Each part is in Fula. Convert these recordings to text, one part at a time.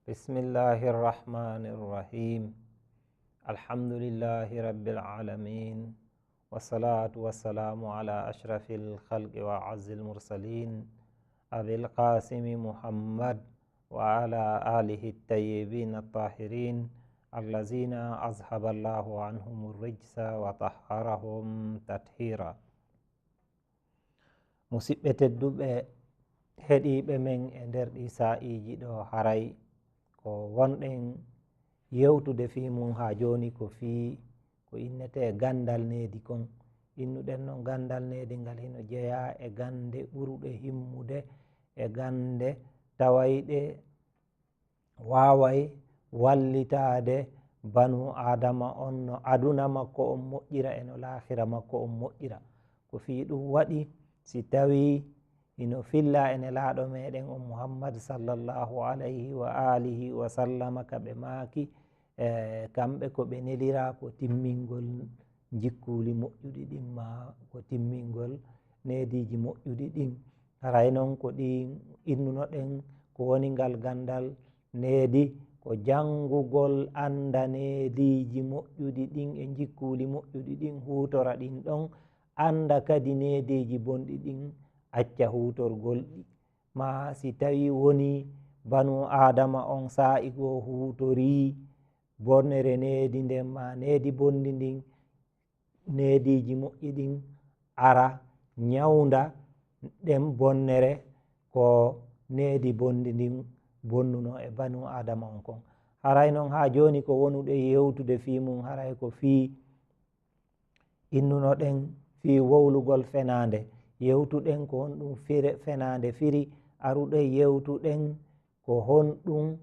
Bismillahirrahmanirrahim. Alhamdulillahi rabbil alamin. Wassalatu wassalamu ala ashrafil khalqi wa azzil mursalin abil qasimi Muhammad wa ala alihi tayyibin at-tahirin allazina azhaballahu anhumur rijsa wa tahharahum tathira. Musidɓe tedduɓe heɗiɓe men e nder ɗi sa'iji ɗo haray ko wonɗen yewtude fi mum ha joni ko fi ko innete gandal nedi kon. Innuɗen noon gandal nedi ngal hino jeeya e gande ɓuruɗe himmude e gande tawayɗe waway wallitade banu adama on no aduna makko on moƴƴira e no lahira makko on moƴƴira. Ko fi ɗum waɗi si tawi ino filla ene laaɗo meɗen on Muhammad sallallahu alayhi wa alihi wa sallama ka ɓe maaki kamɓe ko ɓe nelira ko timmingol jikkuli moƴƴuɗi ɗin ma ko timmingol nediji moƴƴuɗi ɗin. Haray noon ko ɗi innunoɗen ko woni ngal gandal needi ko jangugol anda nediji moƴƴuɗi ɗin e jikkuli moƴƴuɗi ɗin hutora ɗin ɗon anda kadi nediji bonɗi ɗin acca hutorgol ɗi. Ma si tawi woni banu adama on sa'i go hutori bonnere nedi nden ma nedi bondi ndin nediji moƴƴi ɗin ara nyawda ɗen bonnere ko nedi bondi ndin bonnuno e banu adama on kon. Haray noon ha joni ko wonuɗe yewtude fi mum haray ko fi innunoɗen fi wowlugol fenade. Yewtuɗen ko honɗum fenade firi, aruɗe yewtuɗen ko honɗum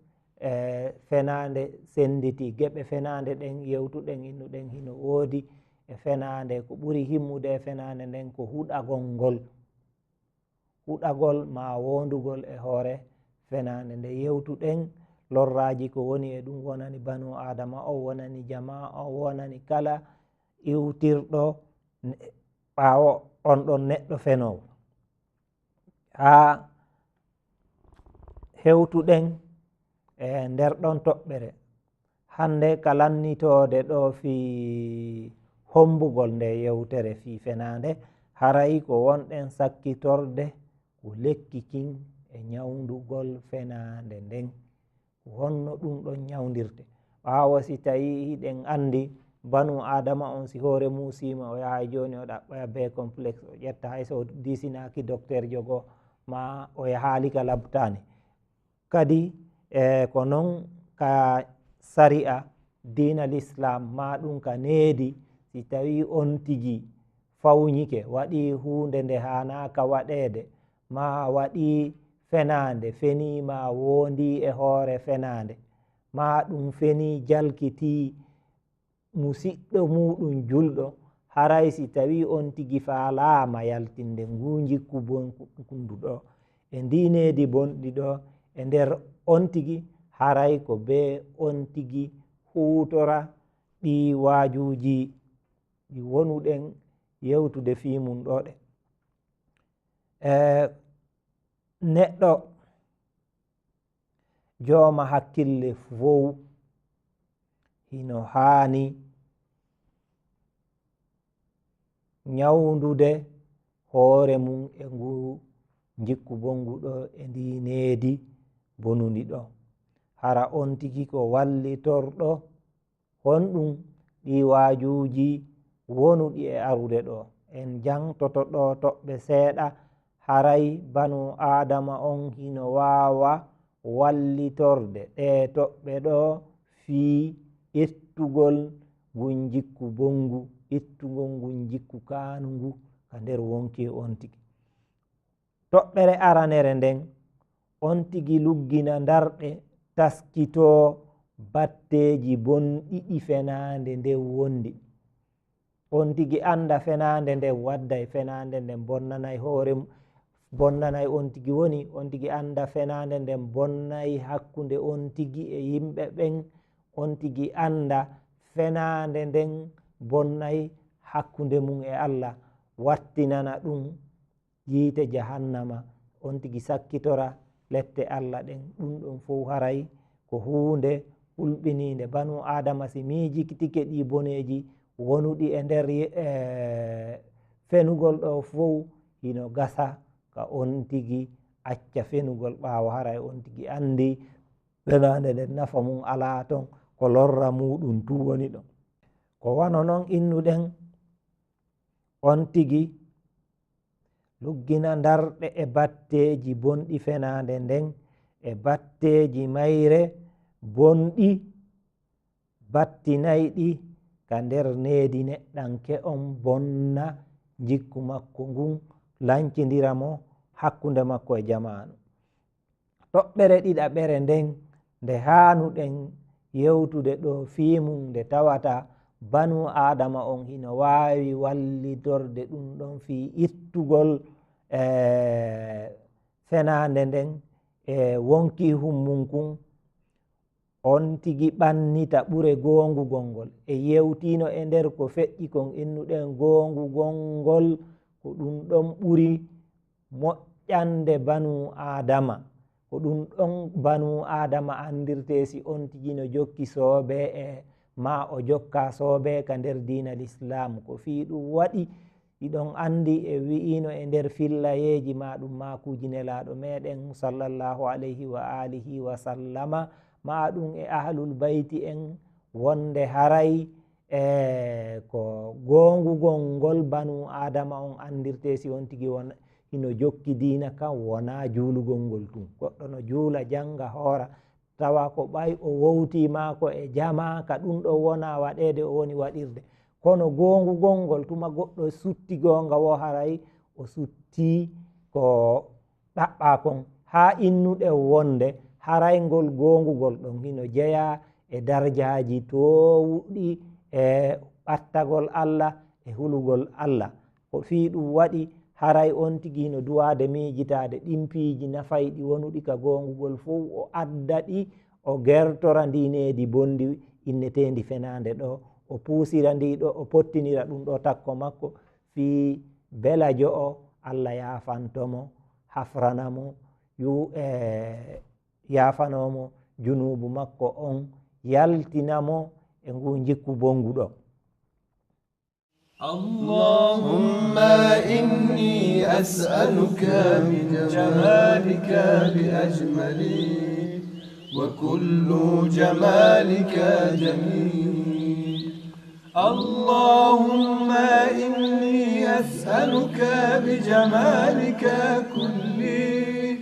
fenade senditi. Geɓe fenade ɗen yewtuɗen innuɗen hino woodi e fenade ko ɓuri himmude e fenade nden ko huɗagol ngol. Huɗagol ma wondugol e hoore fenade nde yewtuɗen lorraji ko woni e ɗum wonani banu adama o, wonani jama o, wonani kala iwtirɗo ɓawo on ɗon neɗɗo fenowo. Ha hewtuɗen e nder ɗon toɓɓere hande ka lannitode ɗo fi hombugol nde yewtere fi fenade haray ko wonɗen sakkitorde ko lekki kin e nyawdugol fenade nden honno ɗum ɗon nyawdirte. ɓawo si tawi hiɗen andi banu adama on si hoore musima o yahay joni o ɗaɓɓaya be complexe o ƴetta hayso disinaki docteur jogo ma o yahaalika labtani kadi ko non ka sari'a dina l'islam ma ɗum ka needi si tawi on tigi fawnike waɗi hunde nde hanaka waɗede ma waɗi fenade fenima wondi e hoore fenade ma ɗum feni jalkiti musidɗo muɗum julɗo, haray si tawi on tigi falama yaltinde ngu jikku bonkunduɗo e ndinedi bonɗi ɗo e nder on tigi haray ko be on tigi hutora ɗi wajuji ɗi wonuɗen yewtude fi mum ɗo ɗe. Neɗɗo joma hakkille fow hino hani nyawdude hoore mum e ngu jikku bonguɗo e ndi needi bonundi ɗo. Hara on tigi ko wallitorɗo honɗum ɗi wajuji wonuɗi e arude ɗo. En jangtoto ɗo toɓɓe seeɗa haray banu adama on hino wawa wallitorde ɗe toɓɓe ɗo fi ittugol ngun jikku bongu, ittugol ngun jikku kanungu ka nder wonki on tigi. Toɓɓere aranere nden on tigi luggina darɗe taskito batteji bonɗiɗi fenade nden wondi. On tigi anda fenade nden wadday fenade nden bonnanay hoore bonnanay on tigi woni on tigi anda fenade nden bonnay hakkude on tigi e yimɓe ɓen. On tigi anda fenade nden bonnay hakkude mum e Allah, wattinana ɗum yiite jahannama. On tigi sakkitora lette Allah ɗen. Ɗum ɗon fof haray ko ko hunde hulɓininde. Banu adama si miijitike ɗi boneji wonuɗi e nder fenugol ɗo fof hino gasa ka on tigi acca fenugol ɓaawo haray on tigi andi fenande nden nafa mum ala ton, ko lorra muɗum tu woni ɗon. Ko wano noon innuɗen on tigi luggina darɗe e batteji bonɗi fenande nden e batteji mayre bonɗi battinayɗi ka nder needi neɗɗanke on bonna jikku makko ngun lancindira mo hakkunde makko e jamanu. Toɓɓere ɗiɗaɓere nden nde hanuɗen yewtude ɗo fiimum nde tawata banu adama on hino wawi wallitorde ɗum ɗon fi ittugol fenande nden e wonki hummunkun on tigi ɓannita ɓure gongugol ngol e yewtino e nder ko feƴƴi kon innuɗen gongugol ngol ko ɗum ɗon ɓuri moƴƴande banu adama, ko ɗum ɗon banu adama andirte si on tigi no jokki soobe e ma o jokka soobe ka nder diina l'islam. Ko fi ɗum waɗi iɗon andi e wi'ino e nder fillayeji maɗum makuji nelaɗo meɗen sallallahu alayhi wa alihi wa sallama maɗum e ahlul bayti en wonde haray ko gongugol ngol banu adama on andirte si on tigi won hino jokki diina kan wona juulugol ngol tun. Goɗɗo no juula janga hoora tawa ko ɓay o wowti mako e jama ka ɗum ɗo wona waɗede o woni waɗirde, kono gongugol ngol tuma goɗɗo sutti gonga wo haray o sutti ko ɗaɓɓa kon ha innuɗe wonde haray ngol gongugol ɗon hino jeeya e darjaji towuɗi e ɓattagol Allah e hulugol Allah. Ko fi ɗum waɗi haray on tigi hino duwade miijitade ɗimpiji nafayɗi wonuɗi ka gongugol fof o adda ɗi o gertora ndineedi bondi innetendi fenande ɗo, o puusira ndi ɗo, o pottinira ɗum ɗo takko makko fi belajo o Allah yafantomo, hafranamo, yafanomo junubu makko on, yaltinamo e ngu jikku bonguɗo. Allahumma inni as'aluka min jamalika bi ajmali wa kullu jamalika jamil. Allahumma inni as'aluka bi jamalika kulli.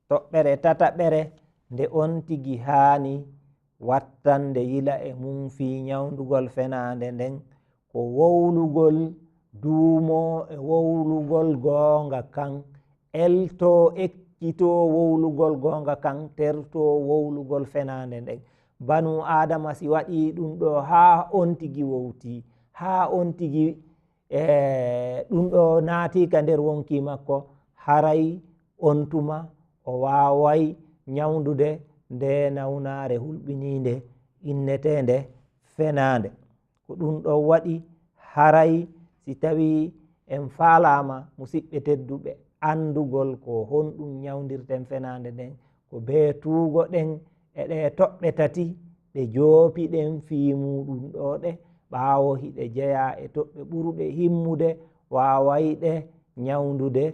Toɓɓere tataɓere nde on tigi haani wattande yila e mum fi nyawdugol fenande nden ko wowlugol duumo e wowlugol gonga kan, elto ekkito wowlugol gonga kan, terto wowlugol fenande nden. Banu adama si waɗi ɗum ɗo ha on tigi wowti, ha on tigi ɗum ɗo naati ka nder wonki makko, haray on tuma o waway nyawdude nde nawnare hulɓininde innetende fenande. Ko ɗum ɗo waɗi haray si tawi en falama musidɓe tedduɓe andugol ko honɗum nyawdirten fenande nden ko be tuugo ɗen e ɗe toɓɓe tati ɗe joopiɗen fi muɗum ɗo ɗe ɓaawo hiɗe jeeya e toɓɓe ɓuruɗe himmude wawayɗe nyawdude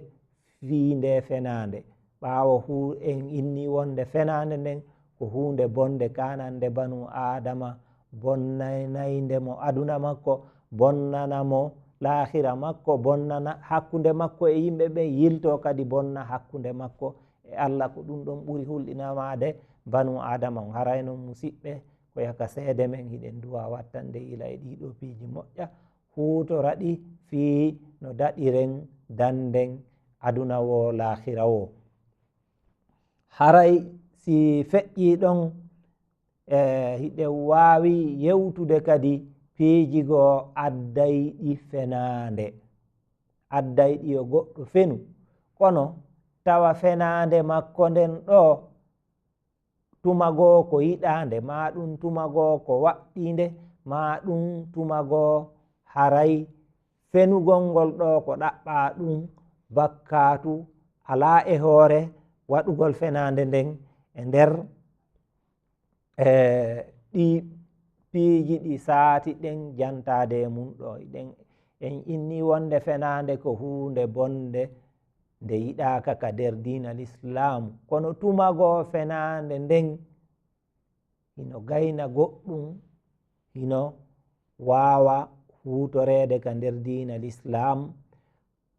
fi nde fenande. Ɓaawo hu en inni wonde fenande nden ko hunde bonde kanande banu adama, bonnanayde mo aduna makko, bonnana mo lahira makko, bonnana hakkunde makko e yimɓe ɓe, yilto kadi bonna hakkunde makko e Allah. Ko ɗum ɗon ɓuri hulɗinamade banu adama on. Haray noon musidɓe ko yaka seede men hiɗen duwa wattande ila e ɗiɗo piiji moƴƴa hutora ɗi fi no daɗiren danden aduna wo lahira wo. Haray si feƴƴi ɗon hiɗen wawi yewtude kadi piiji goo addayɗi fenande, addayɗi yo goɗɗo fenu kono tawa fenande makko nden ɗo tumago ko yiɗande, ma ɗum tumago ko waɗɗinde, ma ɗum tumago haray fenugol ngol ɗo ko ɗaɓɓa ɗum bakkatu ala e hoore waɗugol fenande nden e nder ɗi piiji ɗi saati ɗen jantade e mum ɗo en inni wonde fenande ko hunde bonde nde yiɗaka ka nder diina l'islamu, kono tumago fenande nden hino gayna goɗɗum hino wawa hutorede ka nder diina l'islamu.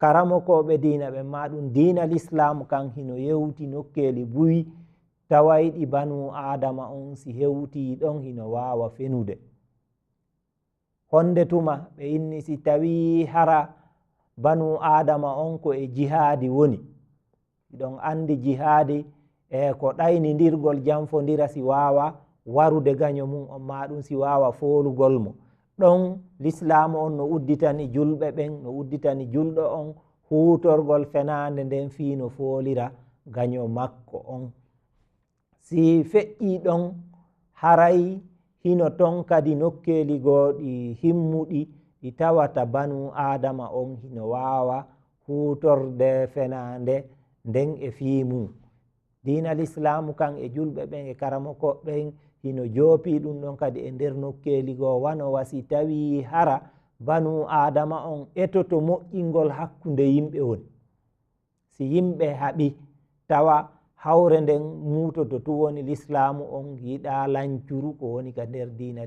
karamokoɓe diina ɓe ma ɗum diina l'islamu kan hino yewti nokkeli buyi tawayɗi banu adama on si hewti ɗon hino wawa fenude. honde tuma ɓe inni si tawi hara banu adama on ko e jihadi woni, ɗon andi jihadi ko ɗaynidirgol janfodira si wawa warude gaño mum on ma ɗum si wawa folugol mo. ɗon l'islamu on no udditani julɓe ɓen, no udditani julɗo on hutorgol fenande nden fi no folira gaño makko on. si feƴƴi ɗon haray hino ton kadi nokkeli goɗi himmuɗi ɗi tawata banu adama on hino wawa hutorde fenande nden e fi mum. diina l'islamu kan e julɓe ɓen e karamokoɓen hino joopi ɗum ɗon kadi e nder nokkeli goo wano wasi tawi hara banu adama on etoto moƴƴingol hakkunde yimɓe woni. si yimɓe haɓi tawa hawre nden mutoto tu woni l'islamu on yiɗa lancuru ko woni ka nder diina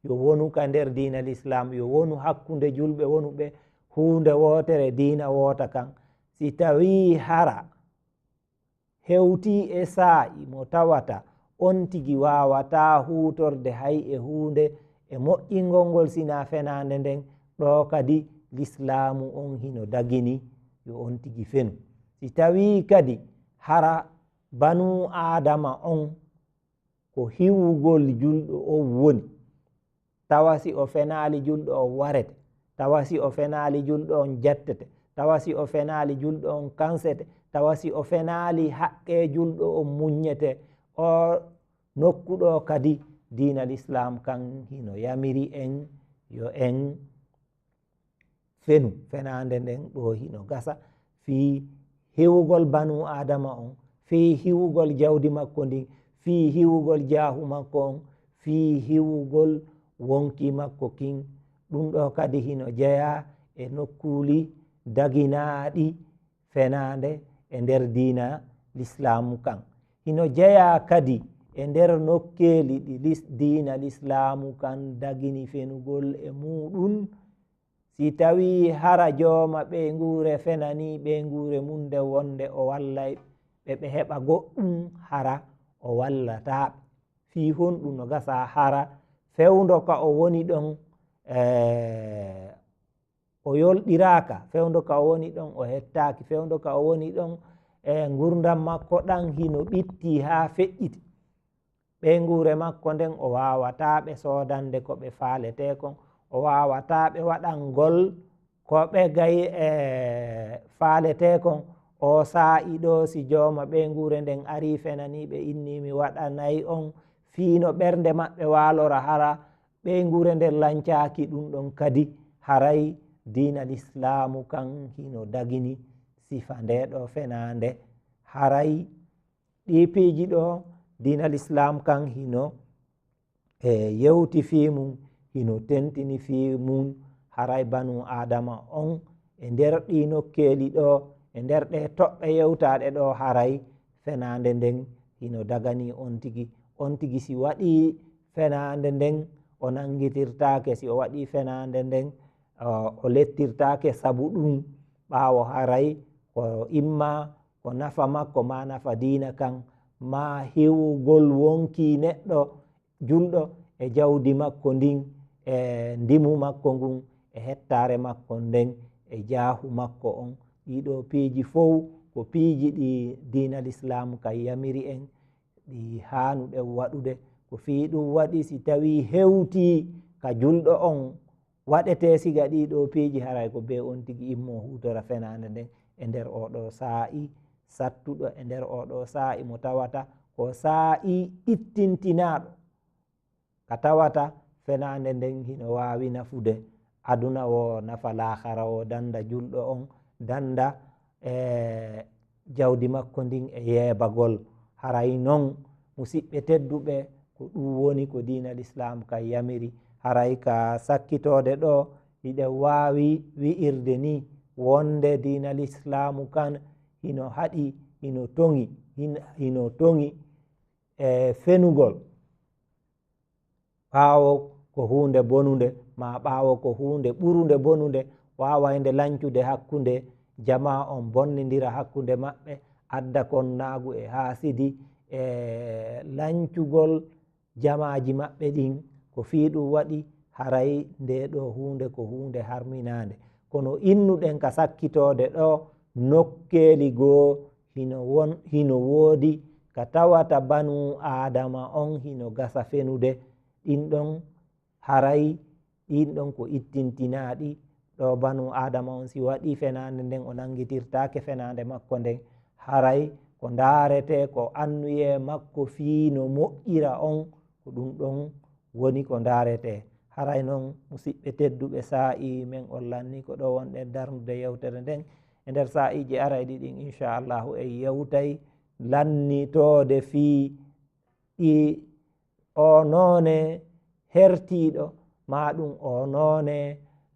yo wonu ka nder diina l'islamu, yo wonu hakkunde julɓe wonuɓe hunde wotere diina wota kan. si tawi hara hewti e sa'i mo tawata on tigi wawata hutorde hay e hunde e moƴƴingol ngol sina fenande nden ɗo kadi l'islamu on hino dagini yo on tigi fenu. si tawi kadi hara banu adama on ko hiwugol julɗo on woni, tawa si o fenali julɗo on warete, tawa si o fenali julɗo on jattete, tawa si o fenali julɗo on kansete, tawa si o fenali haqqe julɗo on muññete, o nokkuɗo kadi diina l'islam kan hino yamiri en yo en fenu fenande nden ɗo hino gasa fi hiwugol banu adama on, fi hiwugol jawdi makko ndin, fi hiwugol jaahu makko on, fi hiwugol wonki makko kin. ɗum ɗo kadi hino jeeya e nokkuli daginaɗi fenande e nder diina l'islamu kan. hino jeeya kadi e nder nokkeli ɗi diina l'islamu kan dagini fenugol e muɗum. si tawi hara jooma ɓe ngure fenani ɓe ngure mum nde wonde o wallay ɓe heɓa goɗɗum hara o wallata fi honɗum no gasa hara fewdo ka o woni ɗon o yolɗiraka, fewdo ka o woni ɗon o hettaki, fewdo ka o woni ɗon gurdam makko ɗan hino ɓitti ha feƴƴiti, ɓe ngure makko nden o wawata ɓe sodande ko ɓe faletekon, o wawata ɓe waɗangol ko ɓe gay faletekon. o sa'i ɗo si jooma ɓe ngure nden ari fenani ɓe inni mi waɗanayi on fiino ɓernde maɓɓe walora hara ɓe ngure nden lancaki ɗum ɗon kadi haray diina l'islamu kan hino dagini sifa nde ɗo fenande. haray ɗi piiji ɗo diina l'islam kan hino yewti fi mum, hino tentini fi mum haray banu adama on e nder ɗi nokkeli ɗo e nder ɗe toɓɓe yewtaɗe ɗo haray fenande nden hino dagani on tigi si waɗi fenande nden o nangitirtake, si o waɗi fenande nden o lettirtake sabu ɗum ɓawo haray ko imma ko nafa makko ma nafa diina kan ma hiwugol wonki neɗɗo julɗo e jawdi makko ndin e ndimu makko ngun e hettare makko nden e jaahu makko on. ɗiɗo piiji fof ko piiji ɗi diina l'islamu kan yamiri en ɗi hanuɗen waɗude. ko fi ɗum waɗi si tawi hewti ka julɗo on waɗete siga ɗiɗo piiji haray ko be on tigi immo hutora fenande nden e nder oɗo sa'i sattuɗo, e nder oɗo sa'i mo tawata ko sa'i ɗittintinaɗo ka tawata fenande nden hino wawi nafude aduna o nafa lahara o danda julɗo on, danda jawdi makko ndin e yeebagol haray non musidɓe tedduɓe ko ɗum woni ko diina l'islam ka yamiri. haray ka sakkitode ɗo hiɗe wawi wi'irde ni wonde diina l'islamu kan hino haɗi hino tongi fenugol ɓawo ko hunde bonude ma ɓawo ko hunde ɓurude bonude wawayde lancude hakkunde jama on bonnidira hakkunde maɓɓe adda kon naagu e haasidi lancugol jamaji maɓɓe ɗin ko fiiɗum waɗi haray nde ɗo hunde ko hunde harminade. kono innuɗen ka sakkitode ɗo nokkeli goo hino woodi ka tawata banu adama on hino gasa fenude ɗin ɗon haray ɗin ɗon ko ittintinaɗi ɗo banu adama on si waɗi fenande nden o nangitirtake fenande makko nden haray ko darete ko annuye makko fii no moƴƴira on ko ɗum ɗon woni ko darete. haray noon musidɓe tedduɓe sa'i men on lanni ko ɗo wonɗen darnude yewtere nden e nder sa'iji arayɗi ɗin inchallahu en yewtay lannitode fii ɗi o noone hertiɗo ma ɗum o noone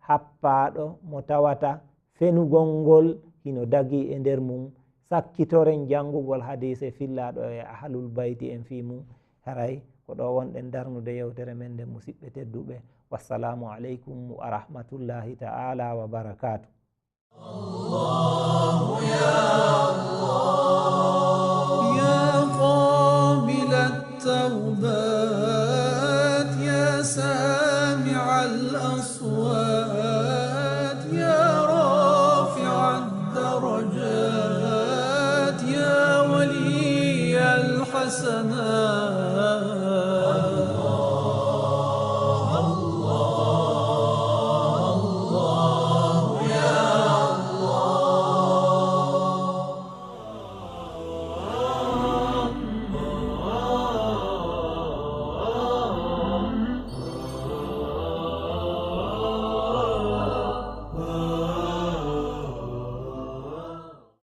happaɗo mo tawata fenugol ngol hino dagi e nder mum sakkitoren janngugol hadise fillaɗo e ahlul bayti en fi mum. haray ko ɗo wonɗen darnude yewtere men nde musidɓe tedduɓe. wassalamu aleykum wa rahmatullahi ta'ala wa barakatuh.